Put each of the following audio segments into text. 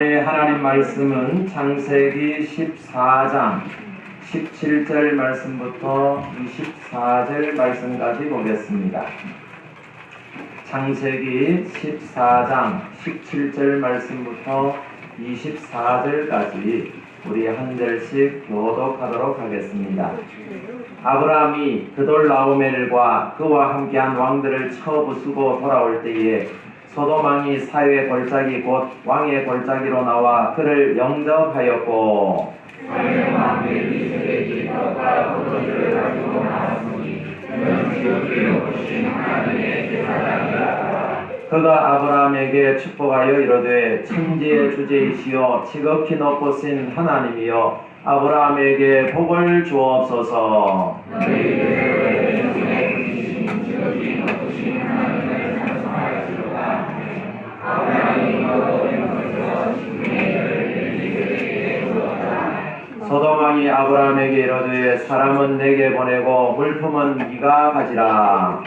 하나님 말씀은 창세기 14장 17절 말씀부터 24절 말씀까지 보겠습니다. 창세기 14장 17절 말씀부터 24절까지 우리 한 절씩 교독하도록 하겠습니다. 아브라함이 그돌라오멜과 그와 함께한 왕들을 쳐 부수고 돌아올 때에 소돔 왕이 사위의 골짜기 곧 왕의 골짜기로 나와 그를 영접하였고 그가 아브라함에게 축복하여 이르되 천지의 주제이시여 지극히 높으신 하나님이여 아브라함에게 복을 주옵소서. 소돔 왕이 아브라함에게 이르되 사람은 내게 보내고 물품은 네가 가지라.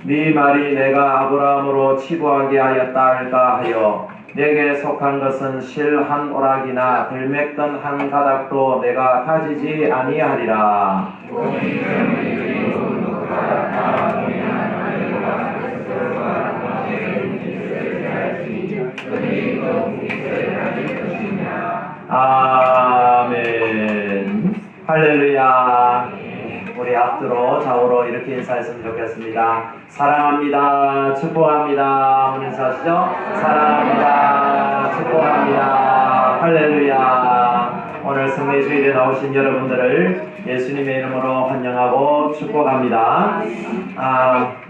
네 말이 내가 아브라함으로 치부하게 하였다 할까 하여 내게 속한 것은 실 한 오락이나 들매끈 한 가닥도 내가 가지지 아니하리라. 아멘. 할렐루야. 우리 앞뒤로 좌우로 이렇게 인사했으면 좋겠습니다. 사랑합니다. 축복합니다. 오늘 인사하시죠? 사랑합니다. 축복합니다. 할렐루야. 오늘 성례 주일에 나오신 여러분들을 예수님의 이름으로 환영하고 축복합니다.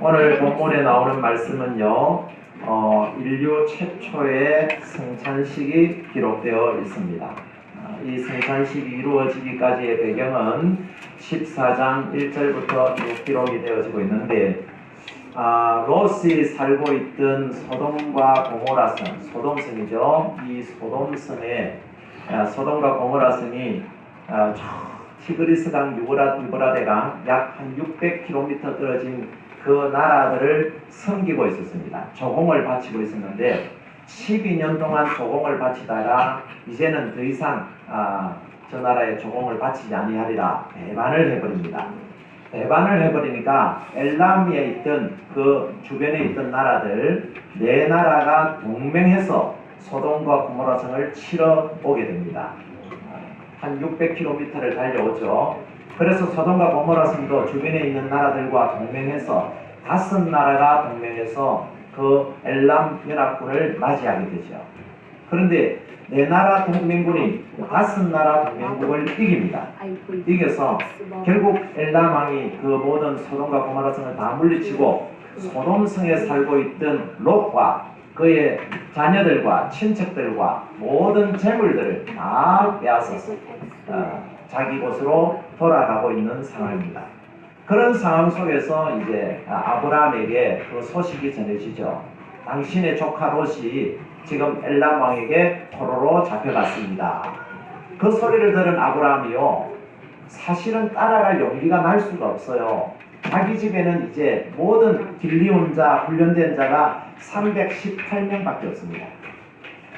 오늘 본문에 나오는 말씀은요, 인류 최초의 성찬식이 기록되어 있습니다. 이 성찬식이 이루어지기까지의 배경은 14장 1절부터 쭉 기록이 되어지고 있는데, 롯이 살고 있던 소돔과 고모라성, 소돔성이죠. 이 소돔성에 소돔과 고모라성이 티그리스강 유브라데강 약 한 600km 떨어진 그 나라들을 섬기고 있었습니다. 조공을 바치고 있었는데 12년 동안 조공을 바치다가 이제는 더 이상 저 나라에 조공을 바치지 아니하리라 배반을 해버립니다. 배반을 해버리니까 엘람에 있던 그 주변에 있던 나라들 네 나라가 동맹해서 소돔과 고모라성을 치러 오게 됩니다. 한 600km를 달려오죠. 그래서 소돔과 고모라성도 주변에 있는 나라들과 동맹해서 5나라가 동맹해서 그 엘람 연합군을 맞이하게 되죠. 그런데 네 나라 동맹군이 5나라 동맹국을 이깁니다. 이겨서 결국 엘람 왕이 그 모든 소돔과 고모라성을 다 물리치고 소돔성에 살고 있던 롯과 그의 자녀들과 친척들과 모든 재물들을 다 빼앗아서 자기 곳으로 돌아가고 있는 상황입니다. 그런 상황 속에서 이제 아브라함에게 그 소식이 전해지죠. 당신의 조카 롯이 지금 엘람 왕에게 포로로 잡혀갔습니다. 그 소리를 들은 아브라함이요, 사실은 따라갈 용기가 날 수가 없어요. 자기 집에는 이제 모든 길리온 자, 훈련된 자가 318명밖에 없습니다.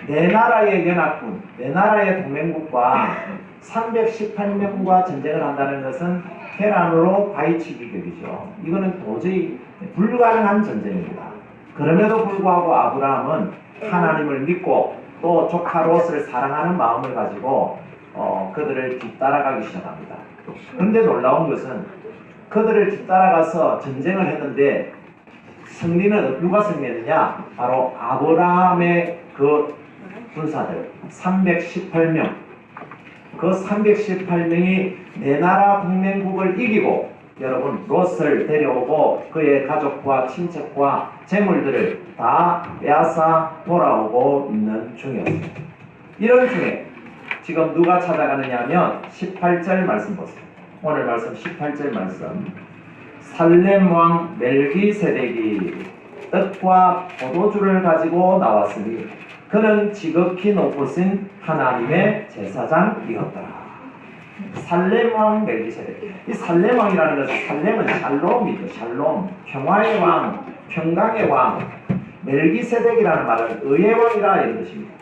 네 나라의 연합군, 네 나라의 동맹국과 318명과 전쟁을 한다는 것은 테란으로 바위치기 격이죠. 이거는 도저히 불가능한 전쟁입니다. 그럼에도 불구하고 아브라함은 하나님을 믿고 또 조카 롯을 사랑하는 마음을 가지고 그들을 뒤따라가기 시작합니다. 그런데 놀라운 것은 그들을 뒤따라가서 전쟁을 했는데 승리는 누가 승리했느냐? 바로 아브라함의 그 군사들 318명. 그 318명이 네 나라 동맹국을 이기고 여러분 롯을 데려오고 그의 가족과 친척과 재물들을 다 빼앗아 돌아오고 있는 중이었습니다. 이런 중에 지금 누가 찾아가느냐 하면 18절 말씀 보세요. 오늘 말씀 18절 말씀. 살렘 왕 멜기세덱이 떡과 포도주를 가지고 나왔으니 그는 지극히 높으신 하나님의 제사장이었더라. 살렘 왕 멜기세덱. 이 살렘 왕이라는 것은 살렘은 샬롬이죠. 샬롬, 평화의 왕, 평강의 왕. 멜기세덱이라는 말은 의의 왕이라 이런 뜻입니다.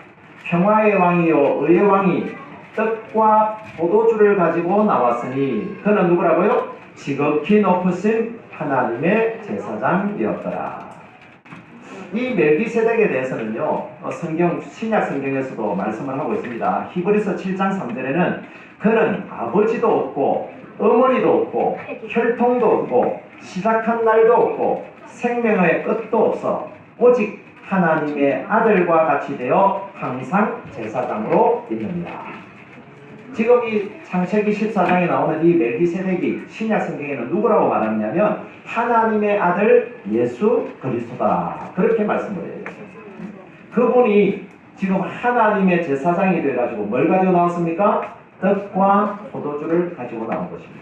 평화의 왕이요 의의 왕이 떡과 포도주를 가지고 나왔으니 그는 누구라고요? 지극히 높으신 하나님의 제사장이었더라. 이 멜기세덱에 대해서는요, 신약 성경에서도 말씀을 하고 있습니다. 히브리서 7장 3절에는 그는 아버지도 없고 어머니도 없고 혈통도 없고 시작한 날도 없고 생명의 끝도 없어 오직 하나님의 아들과 같이 되어 항상 제사장으로 있느니라. 지금 이 창세기 14장에 나오는 이 멜기세덱이 신약 성경에는 누구라고 말하냐면 하나님의 아들 예수 그리스도다. 그렇게 말씀을 해요. 그분이 지금 하나님의 제사장이 되어가지고 뭘 가지고 나왔습니까? 떡과 포도주를 가지고 나온 것입니다.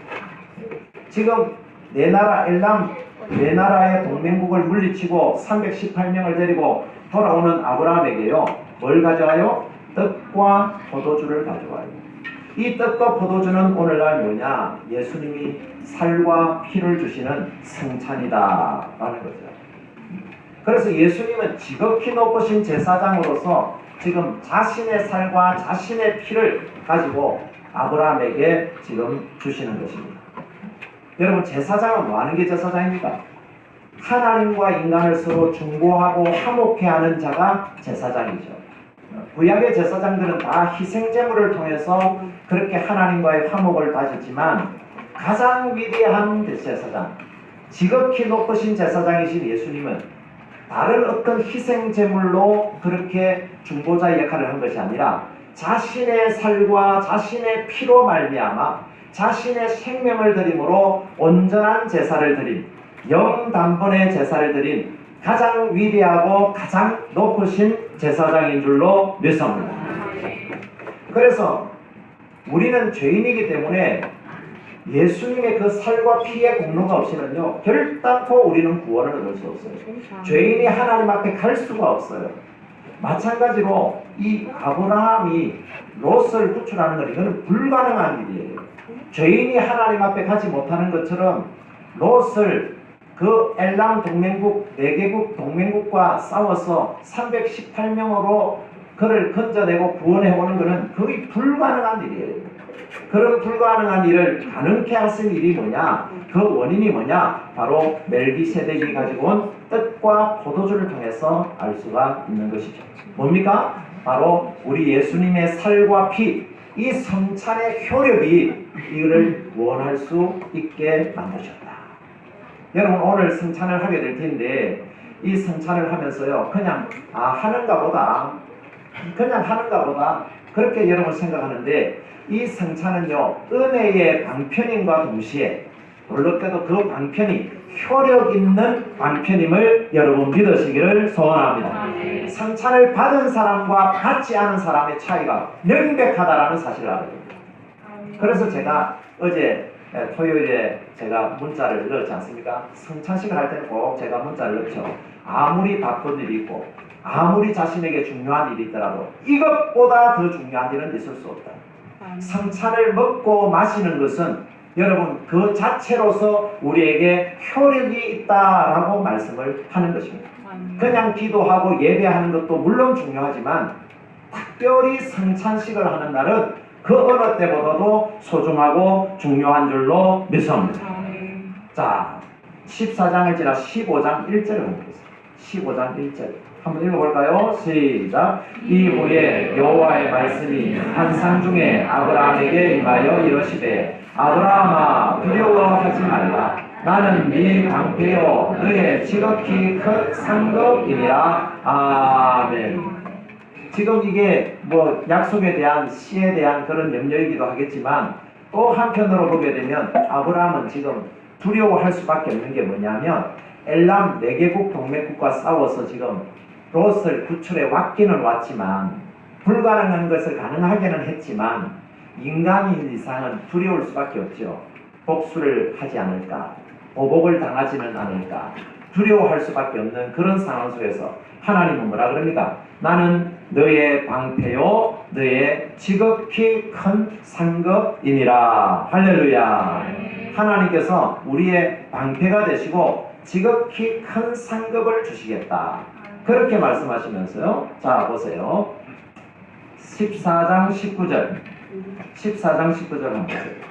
지금 네 나라 엘람 네 나라의 동맹국을 물리치고 318명을 데리고 돌아오는 아브라함에게요. 뭘 가져와요? 떡과 포도주를 가져와요. 이 떡과 포도주는 오늘날 뭐냐? 예수님이 살과 피를 주시는 성찬이다 라는 거죠. 그래서 예수님은 지극히 높으신 제사장으로서 지금 자신의 살과 자신의 피를 가지고 아브라함에게 지금 주시는 것입니다. 여러분, 제사장은 뭐 하는 게 제사장입니까? 하나님과 인간을 서로 중보하고 화목케 하는 자가 제사장이죠. 구약의 제사장들은 다 희생제물을 통해서 그렇게 하나님과의 화목을 다졌지만 가장 위대한 제사장, 지극히 높으신 제사장이신 예수님은 다른 어떤 희생제물로 그렇게 중보자의 역할을 한 것이 아니라 자신의 살과 자신의 피로 말미암아 자신의 생명을 드림으로 온전한 제사를 드린 영단번의 제사를 드린 가장 위대하고 가장 높으신 제사장인 줄로 믿습니다. 그래서 우리는 죄인이기 때문에 예수님의 그 살과 피의 공로가 없이는요 결단코 우리는 구원을 얻을 수 없어요. 죄인이 하나님 앞에 갈 수가 없어요. 마찬가지로 이 아브라함이 롯을 구출하는 것, 이거는 불가능한 일이에요. 죄인이 하나님 앞에 가지 못하는 것처럼 롯을 그 엘람 동맹국 4개국 동맹국과 싸워서 318명으로 그를 건져내고 구원해오는 것은 거의 불가능한 일이에요. 그런 불가능한 일을 가능케 하신 일이 뭐냐? 그 원인이 뭐냐? 바로 멜기세덱이 가지고 온 떡과 포도주를 통해서 알 수가 있는 것이죠. 뭡니까? 바로 우리 예수님의 살과 피, 이 성찬의 효력이 이를 원할 수 있게 만드셨다. 여러분, 오늘 성찬을 하게 될 텐데 이 성찬을 하면서요 그냥 하는가 보다 그렇게 여러분 생각하는데 이 성찬은요 은혜의 방편임과 동시에 놀랍게도 그 방편이 효력 있는 방편임을 여러분 믿으시기를 소원합니다. 성찬을 받은 사람과 받지 않은 사람의 차이가 명백하다라는 사실을 알아야 됩니다. 그래서 제가 어제 토요일에 제가 문자를 넣었지 않습니까? 성찬식을 할 때는 꼭 제가 문자를 넣죠. 아무리 바쁜 일이 있고 아무리 자신에게 중요한 일이 있더라도 이것보다 더 중요한 일은 있을 수 없다. 성찬을 먹고 마시는 것은 여러분 그 자체로서 우리에게 효력이 있다라고 말씀을 하는 것입니다. 그냥 기도하고 예배하는 것도 물론 중요하지만 특별히 성찬식을 하는 날은 그 어느 때보다도 소중하고 중요한 줄로 믿습니다. 자, 14장을 지나 15장 1절을 보겠습니다. 15장 1절 한번 읽어볼까요? 시작. 이후에 여호와의 말씀이 환상 중에 아브라함에게 임하여 이르시되 아브라함아 두려워하지 말라. 나는 네 방패요 너의 지극히 큰 상급이니라. 아멘. 지금 이게 뭐 약속에 대한 씨에 대한 그런 염려이기도 하겠지만 또 한편으로 보게 되면 아브라함은 지금 두려워할 수밖에 없는 게 뭐냐면 엘람 4개국 동맹국과 싸워서 지금 롯을 구출해 왔기는 왔지만 불가능한 것을 가능하게는 했지만 인간인 이상은 두려울 수밖에 없죠. 복수를 하지 않을까, 보복을 당하지는 않을까 두려워할 수밖에 없는 그런 상황 속에서 하나님은 뭐라 그럽니까? 나는 너의 방패요 너의 지극히 큰 상급이니라. 할렐루야. 하나님께서 우리의 방패가 되시고 지극히 큰 상급을 주시겠다. 그렇게 말씀하시면서요. 자 보세요. 14장 19절 14장 19절 한번 보세요.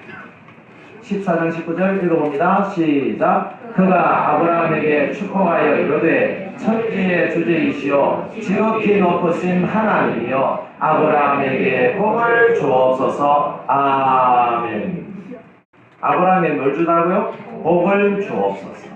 14장 19절 읽어봅니다. 시작. 그가 아브라함에게 축복하여 이르되 천지의 주제이시오 지극히 높으신 하나님이여 아브라함에게 복을 주옵소서. 아멘. 아브라함에 뭘 주다고요? 복을 주옵소서.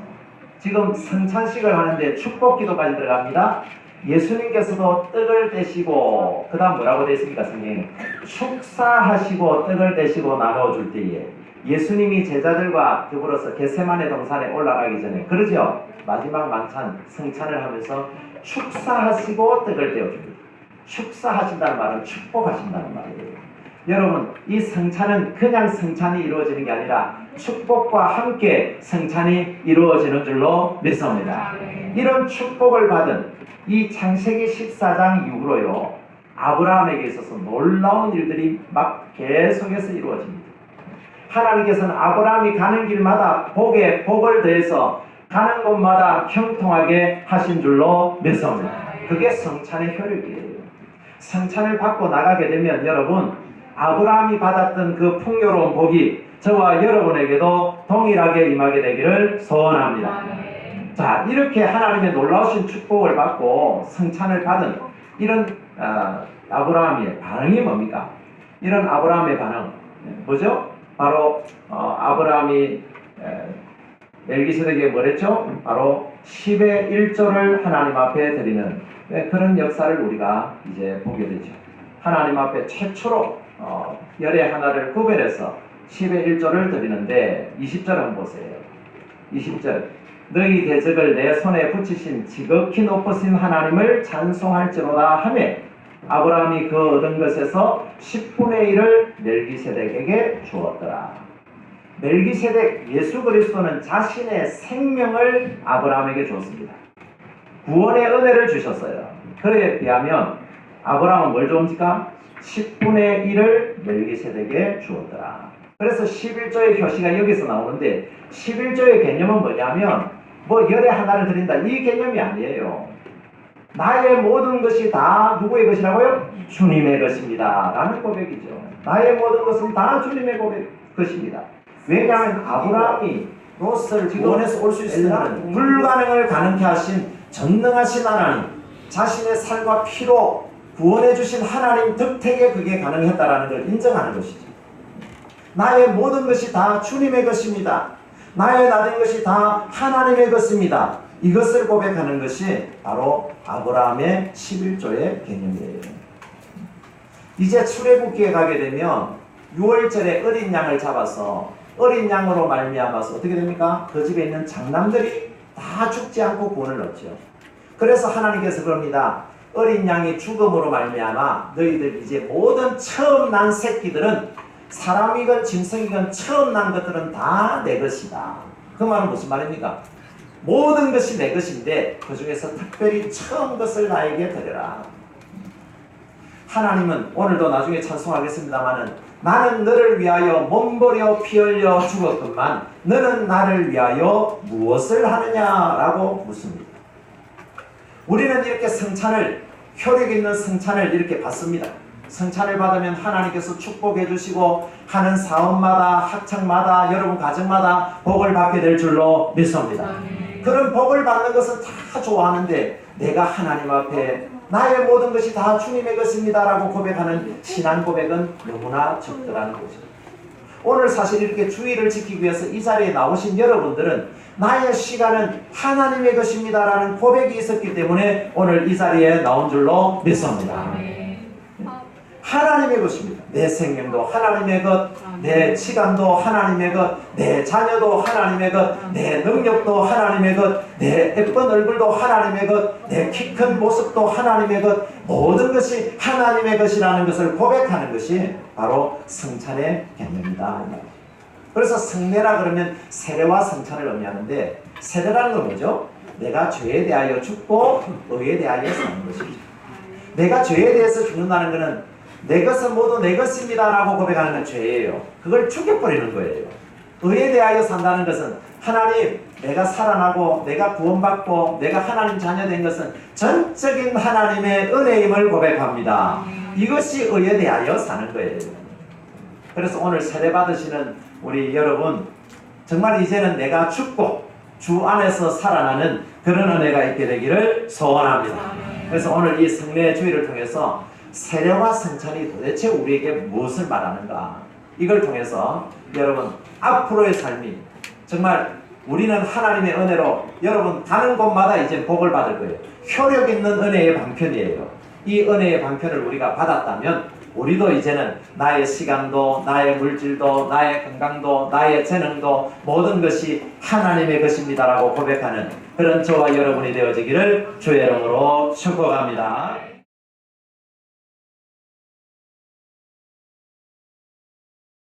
지금 성찬식을 하는데 축복 기도까지 들어갑니다. 예수님께서도 떡을 떼시고 그 다음 뭐라고 되어 있습니까? 성경에 축사하시고 떡을 떼시고 나누어줄 때에 예수님이 제자들과 더불어서 겟세마네 동산에 올라가기 전에 그러죠? 마지막 만찬 성찬을 하면서 축사하시고 떡을 떼어줍니다. 축사하신다는 말은 축복하신다는 말이에요. 여러분 이 성찬은 그냥 성찬이 이루어지는 게 아니라 축복과 함께 성찬이 이루어지는 줄로 믿습니다. 이런 축복을 받은 이 창세기 14장 이후로요 아브라함에게 있어서 놀라운 일들이 막 계속해서 이루어집니다. 하나님께서는 아브라함이 가는 길마다 복에 복을 더해서 가는 곳마다 형통하게 하신 줄로 믿습니다. 그게 성찬의 효력이에요. 성찬을 받고 나가게 되면 여러분 아브라함이 받았던 그 풍요로운 복이 저와 여러분에게도 동일하게 임하게 되기를 소원합니다. 자, 이렇게 하나님의 놀라우신 축복을 받고 성찬을 받은 이런 아브라함의 반응이 뭡니까? 이런 아브라함의 반응 뭐죠? 바로 아브라함이 멜기세덱에게 뭐랬죠? 바로 10의 1조를 하나님 앞에 드리는 그런 역사를 우리가 이제 보게 되죠. 하나님 앞에 최초로 열의 하나를 구별해서 10의 1조를 드리는데 20절 한번 보세요. 20절 너희 대적을 내 손에 붙이신 지극히 높으신 하나님을 찬송할지로다 하며 아브라함이 그 얻은 것에서 10분의 1을 멜기세덱에게 주었더라. 멜기세덱 예수 그리스도는 자신의 생명을 아브라함에게 줬습니다. 구원의 은혜를 주셨어요. 그에 비하면 아브라함은 뭘 줍니까? 10분의 1을 멜기세덱에게 주었더라. 그래서 11조의 표시가 여기서 나오는데 11조의 개념은 뭐냐면 뭐 열의 하나를 드린다 이 개념이 아니에요. 나의 모든 것이 다 누구의 것이라고요? 주님의 것입니다 라는 고백이죠. 나의 모든 것은 다 주님의 것입니다. 왜냐하면 아브라함이 롯을 구원해서 올 수 있으면 불가능을 가능케 하신 전능하신 하나님 자신의 살과 피로 구원해 주신 하나님 덕택에 그게 가능했다라는 걸 인정하는 것이죠. 나의 모든 것이 다 주님의 것입니다. 나의 나된 것이 다 하나님의 것입니다. 이것을 고백하는 것이 바로 아브라함의 11조의 개념이에요. 이제 출애굽기에 가게 되면 6월절에 어린 양을 잡아서 어린 양으로 말미암아서 어떻게 됩니까? 그 집에 있는 장남들이 다 죽지 않고 구원을 얻죠. 그래서 하나님께서 그럽니다. 어린 양이 죽음으로 말미암아 너희들 이제 모든 처음 난 새끼들은 사람이건 짐승이건 처음 난 것들은 다 내 것이다. 그 말은 무슨 말입니까? 모든 것이 내 것인데 그 중에서 특별히 처음 것을 나에게 드려라. 하나님은 오늘도 나중에 찬송하겠습니다마는 나는 너를 위하여 몸버려 피 흘려 죽었건만 너는 나를 위하여 무엇을 하느냐라고 묻습니다. 우리는 이렇게 성찬을 효력 있는 성찬을 이렇게 받습니다. 성찬을 받으면 하나님께서 축복해 주시고 하는 사업마다 학창마다 여러분 가정마다 복을 받게 될 줄로 믿습니다. 그런 복을 받는 것은 다 좋아하는데 내가 하나님 앞에 나의 모든 것이 다 주님의 것입니다 라고 고백하는 신앙 고백은 너무나 적더라는 거죠. 오늘 사실 이렇게 주의를 지키기 위해서 이 자리에 나오신 여러분들은 나의 시간은 하나님의 것입니다 라는 고백이 있었기 때문에 오늘 이 자리에 나온 줄로 믿습니다. 하나님의 것입니다. 내 생명도 하나님의 것, 내 시간도 하나님의 것, 내 자녀도 하나님의 것, 내 능력도 하나님의 것, 내 예쁜 얼굴도 하나님의 것, 내 키 큰 모습도 하나님의 것, 모든 것이 하나님의 것이라는 것을 고백하는 것이 바로 성찬의 개념이다. 그래서 성례라 그러면 세례와 성찬을 의미하는데 세례라는 건 뭐죠? 내가 죄에 대하여 죽고 의에 대하여 사는 것이죠. 내가 죄에 대해서 죽는다는 것은 내 것은 모두 내 것입니다라고 고백하는 건 죄예요. 그걸 죽여버리는 거예요. 의에 대하여 산다는 것은 하나님, 내가 살아나고 내가 구원받고 내가 하나님 자녀된 것은 전적인 하나님의 은혜임을 고백합니다. 이것이 의에 대하여 사는 거예요. 그래서 오늘 세례 받으시는 우리 여러분, 정말 이제는 내가 죽고 주 안에서 살아나는 그런 은혜가 있게 되기를 소원합니다. 그래서 오늘 이 성례 주일을 통해서 세례와 성찬이 도대체 우리에게 무엇을 말하는가, 이걸 통해서 여러분 앞으로의 삶이 정말 우리는 하나님의 은혜로 여러분 가는 곳마다 이제 복을 받을 거예요. 효력 있는 은혜의 방편이에요. 이 은혜의 방편을 우리가 받았다면 우리도 이제는 나의 시간도, 나의 물질도, 나의 건강도, 나의 재능도 모든 것이 하나님의 것입니다라고 고백하는 그런 저와 여러분이 되어지기를 주의 이름으로 축복합니다.